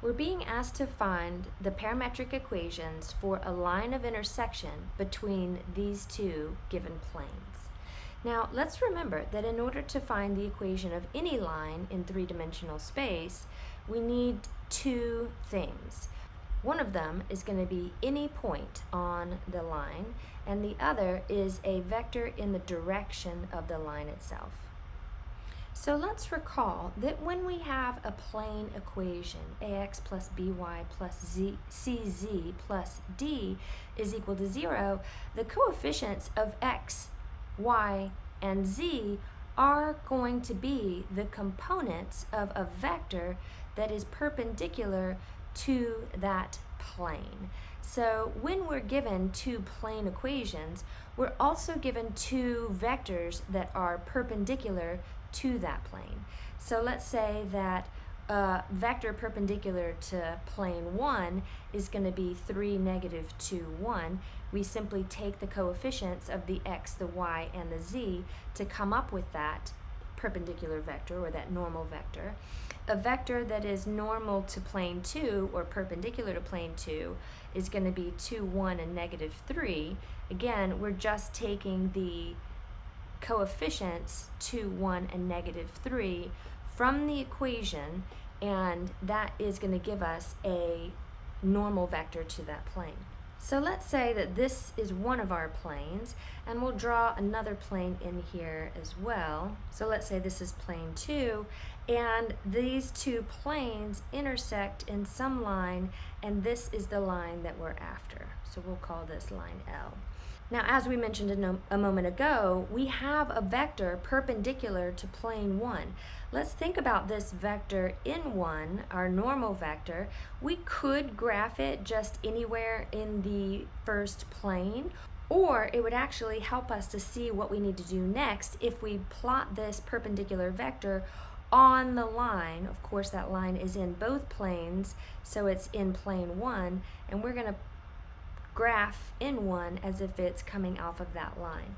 We're being asked to find the parametric equations for a line of intersection between these two given planes. Now, let's remember that in order to find the equation of any line in three-dimensional space, we need two things. One of them is going to be any point on the line, and the other is a vector in the direction of the line itself. So let's recall that when we have a plane equation, ax plus by plus cz plus d is equal to 0, the coefficients of x, y, and z are going to be the components of a vector that is perpendicular to that plane. So when we're given two plane equations, we're also given two vectors that are perpendicular to that plane. So let's say that a vector perpendicular to plane 1 is going to be 3, negative 2, 1. We simply take the coefficients of the x, the y, and the z to come up with that perpendicular vector, or that normal vector. A vector that is normal to plane 2 or perpendicular to plane 2 is going to be 2, 1, and negative 3. Again, we're just taking the coefficients 2, 1, and negative 3 from the equation, and that is going to give us a normal vector to that plane. So let's say that this is one of our planes, and we'll draw another plane in here as well. So let's say this is plane 2, and these two planes intersect in some line, and this is the line that we're after. So we'll call this line L. Now, as we mentioned a moment ago, we have a vector perpendicular to plane 1. Let's think about this vector n1, our normal vector. We could graph it just anywhere in the first plane, or it would actually help us to see what we need to do next if we plot this perpendicular vector on the line. Of course, that line is in both planes, so it's in plane 1, and we're going to graph n1 as if it's coming off of that line.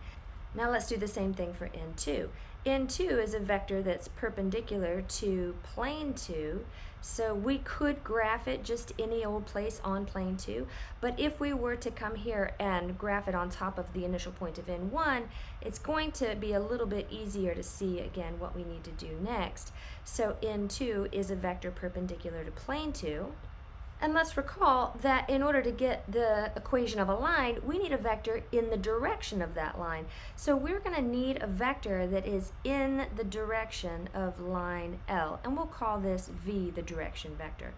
Now let's do the same thing for n2. n2 is a vector that's perpendicular to plane 2, so we could graph it just any old place on plane 2, but if we were to come here and graph it on top of the initial point of n1, it's going to be a little bit easier to see again what we need to do next. So n2 is a vector perpendicular to plane 2. And let's recall that in order to get the equation of a line, we need a vector in the direction of that line. So we're going to need a vector that is in the direction of line L, and we'll call this V, the direction vector.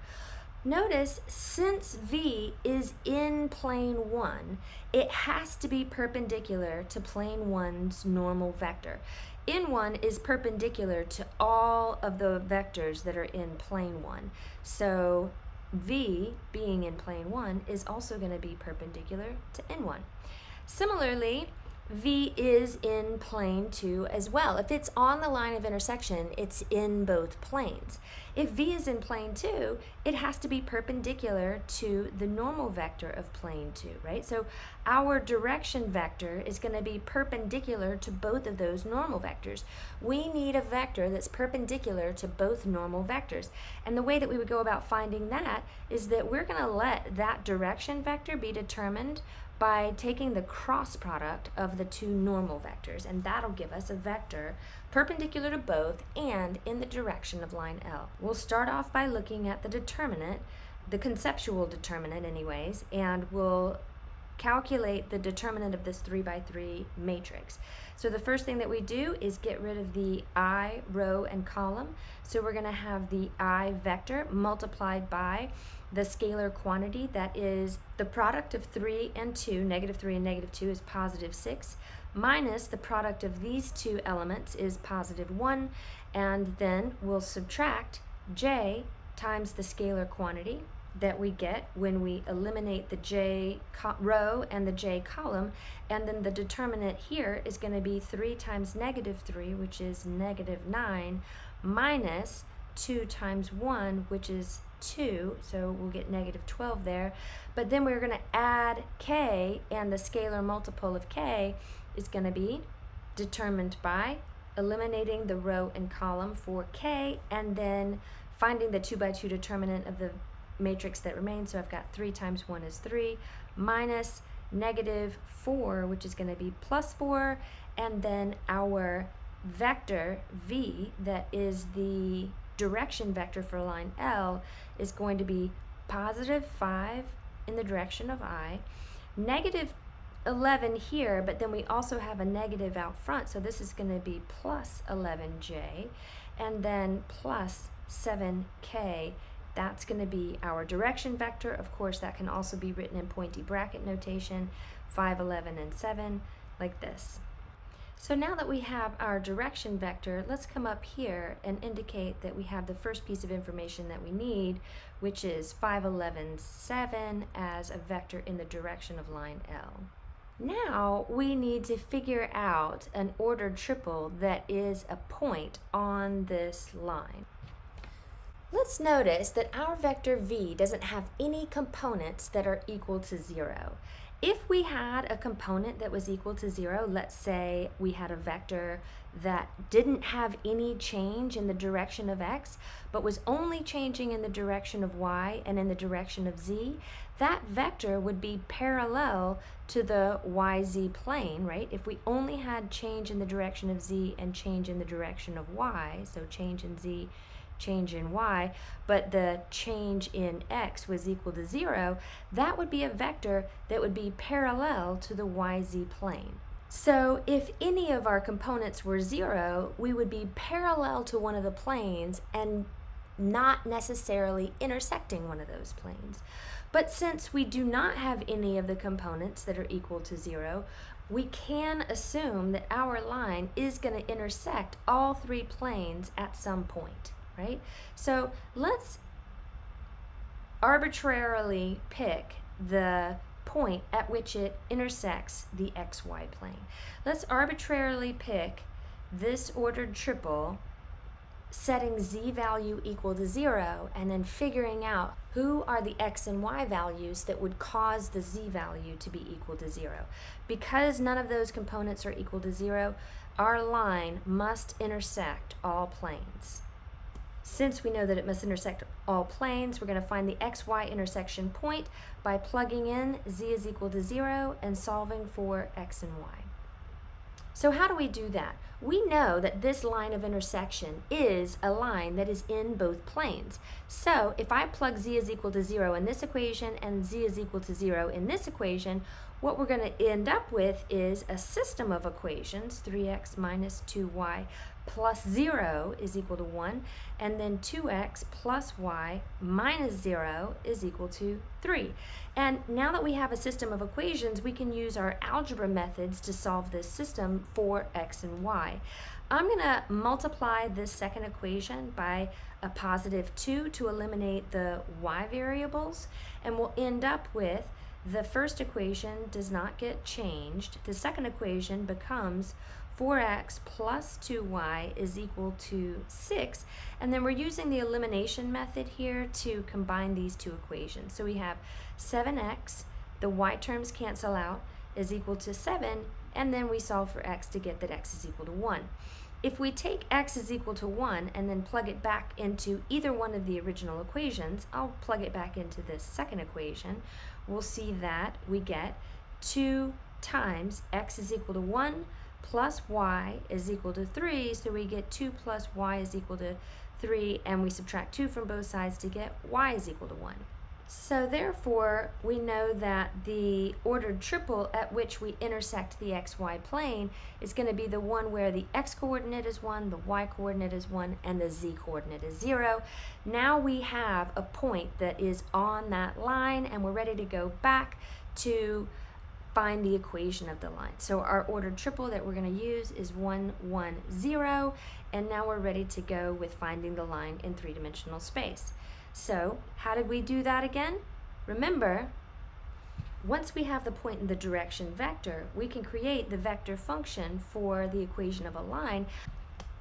Notice, since V is in plane 1, it has to be perpendicular to plane 1's normal vector. N1 is perpendicular to all of the vectors that are in plane 1. So V, being in plane 1, is also going to be perpendicular to N1. Similarly, V is in plane 2 as well. If it's on the line of intersection, it's in both planes. If V is in plane 2, it has to be perpendicular to the normal vector of plane 2, right? So our direction vector is going to be perpendicular to both of those normal vectors. We need a vector that's perpendicular to both normal vectors. And the way that we would go about finding that is that we're going to let that direction vector be determined by taking the cross product of the two normal vectors, and that'll give us a vector perpendicular to both and in the direction of line L. We'll start off by looking at the determinant, the conceptual determinant anyways, and we'll calculate the determinant of this 3 by 3 matrix. So the first thing that we do is get rid of the I row and column. So we're going to have the I vector multiplied by the scalar quantity, that is the product of 3 and 2, negative 3 and negative 2 is positive 6, minus the product of these two elements is positive 1, and then we'll subtract j times the scalar quantity that we get when we eliminate the j row and the j column, and then the determinant here is going to be 3 times negative 3, which is negative 9, minus 2 times 1, which is 2, so we'll get negative 12 there. But then we're going to add k, and the scalar multiple of k is going to be determined by eliminating the row and column for k, and then finding the 2 by 2 determinant of the matrix that remains, so I've got 3 times 1 is 3, minus negative 4, which is going to be plus 4, and then our vector v, that is the direction vector for line L, is going to be positive 5 in the direction of I, negative 11 here, but then we also have a negative out front, so this is going to be plus 11j, and then plus 7k. That's going to be our direction vector. Of course, that can also be written in pointy bracket notation, 5, 11, and 7, like this. So now that we have our direction vector, let's come up here and indicate that we have the first piece of information that we need, which is 5, 11, 7 as a vector in the direction of line L. Now we need to figure out an ordered triple that is a point on this line. Let's notice that our vector v doesn't have any components that are equal to 0. If we had a component that was equal to 0, let's say we had a vector that didn't have any change in the direction of x, but was only changing in the direction of y and in the direction of z, that vector would be parallel to the yz plane, right? If we only had change in the direction of z and change in the direction of y, so change in z, change in y, but the change in x was equal to 0, that would be a vector that would be parallel to the yz plane. So if any of our components were 0, we would be parallel to one of the planes and not necessarily intersecting one of those planes. But since we do not have any of the components that are equal to 0, we can assume that our line is going to intersect all 3 planes at some point, right? So let's arbitrarily pick the point at which it intersects the xy plane. Let's arbitrarily pick this ordered triple, setting z value equal to 0, and then figuring out who are the x and y values that would cause the z value to be equal to 0. Because none of those components are equal to 0, our line must intersect all planes. Since we know that it must intersect all planes, we're going to find the xy intersection point by plugging in z is equal to 0 and solving for x and y. So how do we do that? We know that this line of intersection is a line that is in both planes. So if I plug z is equal to 0 in this equation and z is equal to 0 in this equation, what we're going to end up with is a system of equations, 3x minus 2y plus 0 is equal to 1, and then 2x plus y minus 0 is equal to 3. And now that we have a system of equations, we can use our algebra methods to solve this system for x and y. I'm going to multiply this second equation by a positive 2 to eliminate the y variables, and we'll end up with the first equation does not get changed. The second equation becomes 4x plus 2y is equal to 6, and then we're using the elimination method here to combine these two equations. So we have 7x, the y terms cancel out, is equal to 7, and then we solve for x to get that x is equal to 1. If we take x is equal to 1 and then plug it back into either one of the original equations, I'll plug it back into this second equation, we'll see that we get 2 times x is equal to 1 plus y is equal to 3, so we get 2 plus y is equal to 3, and we subtract 2 from both sides to get y is equal to 1. So therefore, we know that the ordered triple at which we intersect the xy plane is going to be the one where the x-coordinate is 1, the y-coordinate is 1, and the z-coordinate is 0. Now we have a point that is on that line, and we're ready to go back to find the equation of the line. So our ordered triple that we're going to use is 1, 1, 0, and now we're ready to go with finding the line in three-dimensional space. So how did we do that again? Remember, once we have the point in the direction vector, we can create the vector function for the equation of a line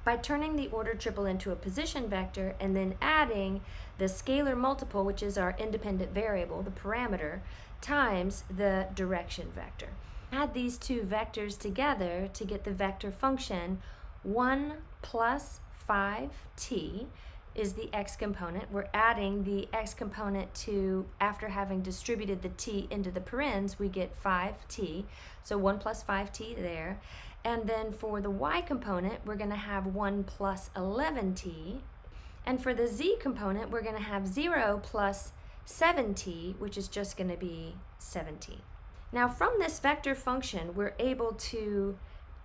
by turning the ordered triple into a position vector and then adding the scalar multiple, which is our independent variable, the parameter, times the direction vector. Add these two vectors together to get the vector function 1 plus 5t is the x component. We're adding the x component to, after having distributed the t into the parens, we get 5t. So 1 plus 5t there. And then for the y component, we're going to have 1 plus 11t. And for the z component, we're going to have 0 plus 7t, which is just going to be 7t. Now from this vector function, we're able to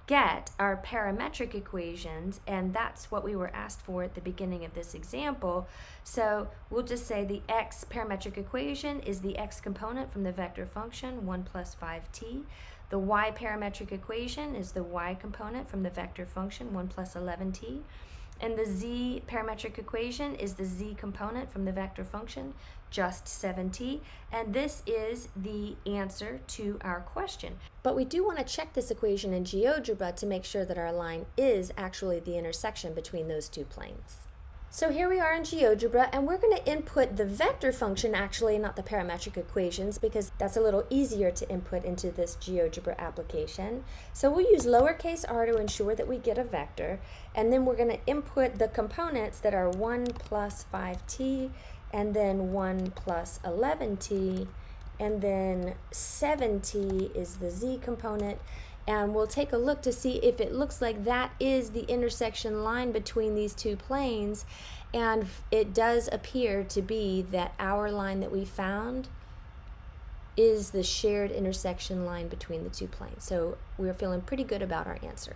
get our parametric equations, and that's what we were asked for at the beginning of this example. So we'll just say the x parametric equation is the x component from the vector function, 1 plus 5t. The y parametric equation is the y component from the vector function, 1 plus 11t. And the z parametric equation is the z component from the vector function, just 7t. And this is the answer to our question. But we do want to check this equation in GeoGebra to make sure that our line is actually the intersection between those two planes. So here we are in GeoGebra, and we're going to input the vector function actually, not the parametric equations, because that's a little easier to input into this GeoGebra application. So we'll use lowercase r to ensure that we get a vector, and then we're going to input the components that are 1 plus 5t, and then 1 plus 11t, and then 7t is the z component. And we'll take a look to see if it looks like that is the intersection line between these two planes. And it does appear to be that our line that we found is the shared intersection line between the two planes. So we're feeling pretty good about our answer.